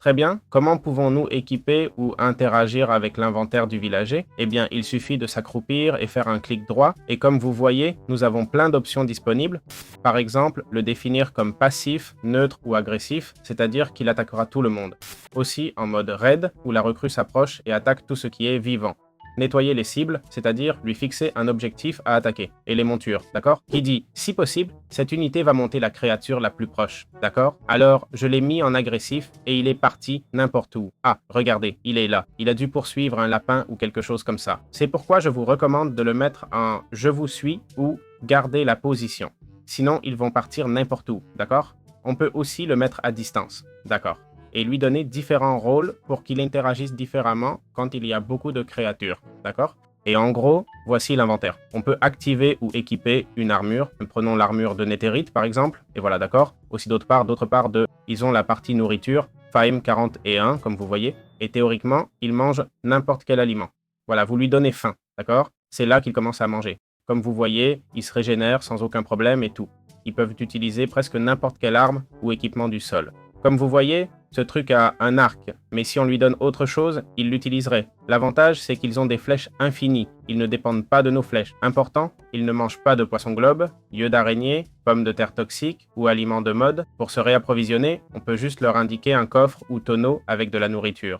Très bien. Comment pouvons-nous équiper ou interagir avec l'inventaire du villager? Eh bien, il suffit de s'accroupir et faire un clic droit. Et comme vous voyez, nous avons plein d'options disponibles. Par exemple, le définir comme passif, neutre ou agressif, c'est-à-dire qu'il attaquera tout le monde. Aussi en mode raid, où la recrue s'approche et attaque tout ce qui est vivant. Nettoyer les cibles, c'est-à-dire lui fixer un objectif à attaquer, et les montures, d'accord? Qui dit, si possible, cette unité va monter la créature la plus proche, d'accord? Alors, je l'ai mis en agressif, et il est parti n'importe où. Ah, regardez, il est là. Il a dû poursuivre un lapin ou quelque chose comme ça. C'est pourquoi je vous recommande de le mettre en « je vous suis » ou « garder la position ». Sinon, ils vont partir n'importe où, d'accord? On peut aussi le mettre à distance, d'accord? Et lui donner différents rôles pour qu'il interagisse différemment quand il y a beaucoup de créatures, d'accord? Et en gros, voici l'inventaire. On peut activer ou équiper une armure. Prenons l'armure de Netherite, par exemple, et voilà, d'accord? Aussi d'autre part, ils ont la partie nourriture, Faim 41, comme vous voyez, et théoriquement, il mange n'importe quel aliment. Voilà, vous lui donnez faim, d'accord? C'est là qu'il commence à manger. Comme vous voyez, il se régénère sans aucun problème et tout. Ils peuvent utiliser presque n'importe quelle arme ou équipement du sol. Comme vous voyez, ce truc a un arc, mais si on lui donne autre chose, il l'utiliserait. L'avantage, c'est qu'ils ont des flèches infinies. Ils ne dépendent pas de nos flèches. Important, ils ne mangent pas de poisson globe, yeux d'araignée, pommes de terre toxiques ou aliments de mode. Pour se réapprovisionner, on peut juste leur indiquer un coffre ou tonneau avec de la nourriture.